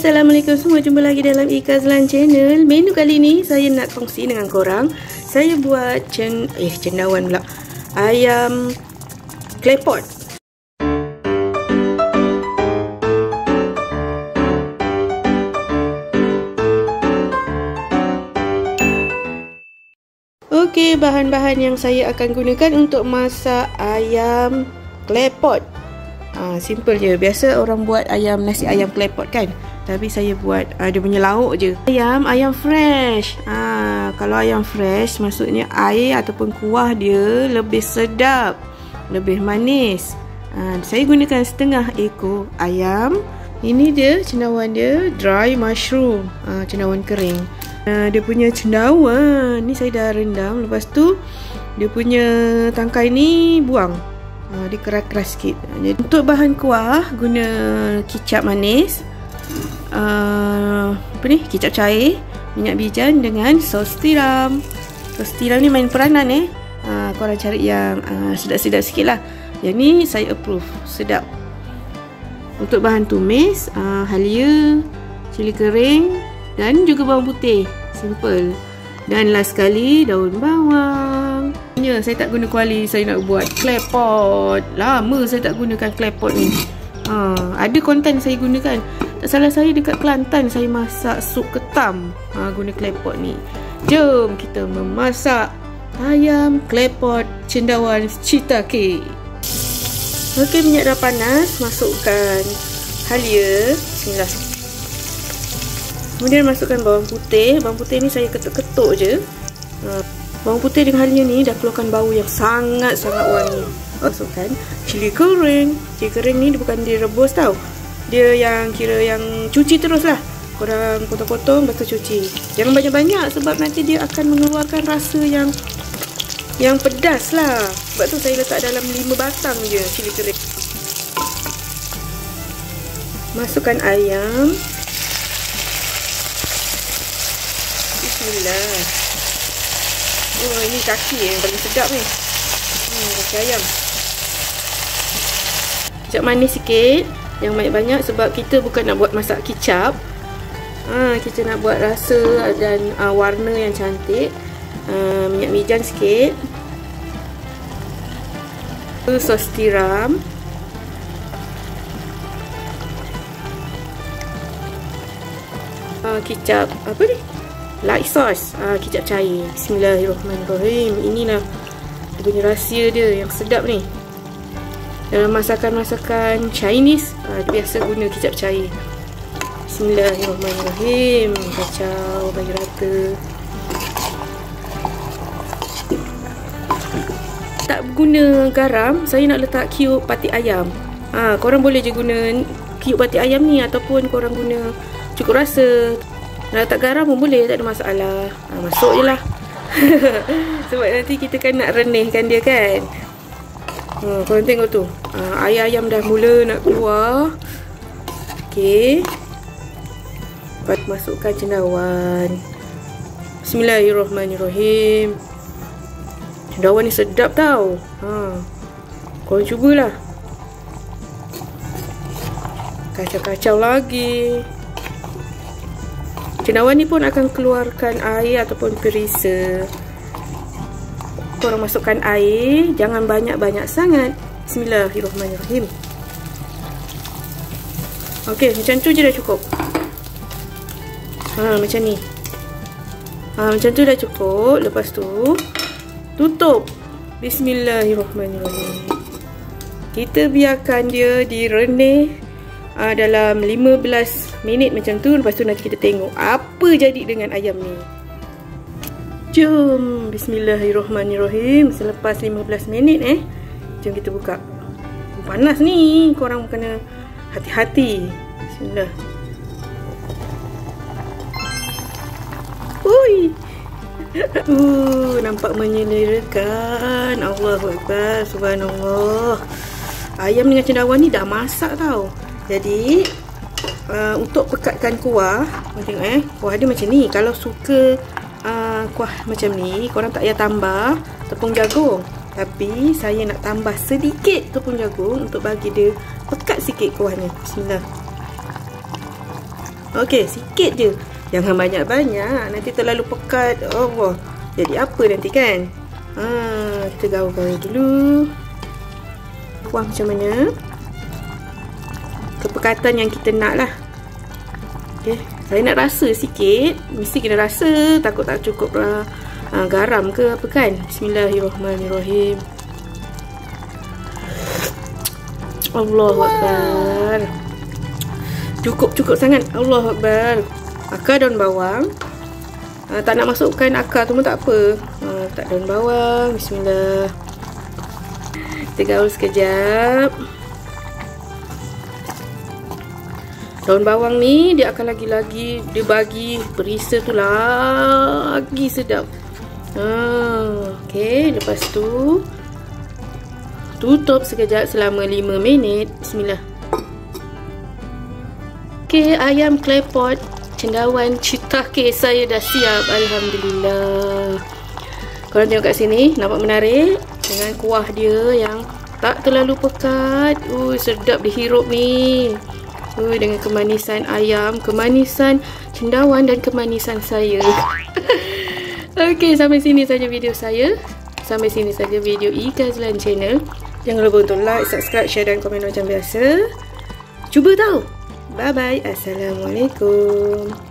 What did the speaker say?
Assalamualaikum semua, jumpa lagi dalam Ikazlan Channel. Menu kali ni saya nak kongsi dengan korang. Saya buat cendawan pula. Ayam claypot. Okey, bahan-bahan yang saya akan gunakan untuk masak ayam claypot. Simple je. Biasa orang buat nasi ayam claypot kan. Tapi saya buat dia punya lauk je. Ayam fresh. Kalau ayam fresh maksudnya air ataupun kuah dia lebih sedap, lebih manis. Saya gunakan setengah ekor ayam. Ini dia cendawan dia, dry mushroom. Cendawan kering. Dia punya cendawan ni saya dah rendam. Lepas tu dia punya tangkai ni buang. Dia keras-keras sikit. Jadi untuk bahan kuah guna kicap manis, kicap cair, minyak bijan dengan sos tiram. Sos tiram ni main peranan korang cari yang sedap-sedap sikit lah. Yang ni saya approve, sedap. Untuk bahan tumis, halia, cili kering dan juga bawang putih. Simple. Dan last sekali daun bawang. Saya tak guna kuali, saya nak buat claypot. Lama saya tak gunakan claypot ni. Ada konten saya gunakan. Tak salah saya dekat Kelantan saya masak sup ketam guna claypot ni. Jom kita memasak ayam claypot cendawan shiitake. Okey, minyak dah panas, masukkan halia. Bismillah. Kemudian masukkan bawang putih. Bawang putih ni saya ketuk-ketuk je. Bawang putih dengan halia ni dah keluarkan bau yang sangat-sangat wangi. Masukkan cili kering. Cili kering ni bukan direbus tau. Dia yang kira yang cuci terus lah. Korang potong-potong lepas tu cuci. Jangan banyak-banyak sebab nanti dia akan mengeluarkan rasa yang pedas lah. Sebab tu saya letak dalam 5 batang je cili kering. Masukkan ayam. Bismillah. Ini kaki yang paling sedap ni. Kaki ayam. Kicap manis sikit. Yang banyak-banyak sebab kita bukan nak buat masak kicap. Kita nak buat rasa dan warna yang cantik. Minyak bijan sikit. Sos tiram. Kicap apa ni? Light sauce, kicap cair. Bismillahirrahmanirrahim. Inilah dia punya rahsia dia yang sedap ni. Dalam masakan-masakan Chinese, biasa guna kicap cair. Bismillahirrahmanirrahim. Kacau, bagi rata. Tak guna garam, saya nak letak cube patik ayam. Korang boleh je guna cube patik ayam ni ataupun korang guna cukup rasa. Nak letak garam pun boleh, tak ada masalah. Masuk je lah. Sebab nanti kita kan nak renihkan dia kan. Korang tengok tu, air ayam dah mula nak keluar. Okey. Lepas masukkan cendawan. Bismillahirrahmanirrahim. Cendawan ni sedap tau. Korang cubalah. Kacau-kacau lagi. Cendawan ni pun akan keluarkan air ataupun perisa. Korang masukkan air, jangan banyak-banyak sangat. Bismillahirrahmanirrahim. Okey, macam tu je dah cukup. Macam ni. Macam tu dah cukup. Lepas tu tutup. Bismillahirrahmanirrahim. Kita biarkan dia direnih dalam 15 minit macam tu. Lepas tu nanti kita tengok apa jadi dengan ayam ni. Jom. Bismillahirrahmanirrahim. Selepas 15 minit jom kita buka. Panas ni, korang kena hati-hati. Bismillah. Ui. Nampak menyelerakan. Allahu Akbar. Subhanallah. Ayam dengan cendawan ni dah masak tau. Jadi untuk pekatkan kuah, tengok kuah dia macam ni. Kalau suka kuah macam ni, korang tak payah tambah tepung jagung. Tapi saya nak tambah sedikit tepung jagung untuk bagi dia pekat sikit kuahnya. Bismillah. Okey, sikit je. Jangan banyak-banyak, nanti terlalu pekat. Allah, jadi apa nanti kan? Kita gaul-gaul dulu. Kuah macam mana? Kepekatan yang kita nak lah. Okey, saya nak rasa sikit. Mesti kena rasa, takut tak cukup garam ke apa kan. Bismillahirrahmanirrahim. Allahu Akbar. Cukup sangat. Allahu Akbar. Akar daun bawang. Tak nak masukkan akar tu pun tak apa. Tak daun bawang. Bismillah. Kita gaul sekejap. Daun bawang ni dia akan lagi-lagi dia bagi perisa tu lagi sedap. Okey, lepas tu tutup sekejap selama 5 minit. Bismillah. Okey, ayam klepot cendawan Citake saya dah siap. Alhamdulillah. Korang tengok kat sini, nampak menarik dengan kuah dia yang tak terlalu pekat. Sedap dihirup ni. Dengan kemanisan ayam, kemanisan cendawan dan kemanisan saya. Okey, sampai sini saja video saya. Sampai sini saja video Ika Azlan Channel. Jangan lupa untuk like, subscribe, share dan komen macam biasa. Cuba tau. Bye bye. Assalamualaikum.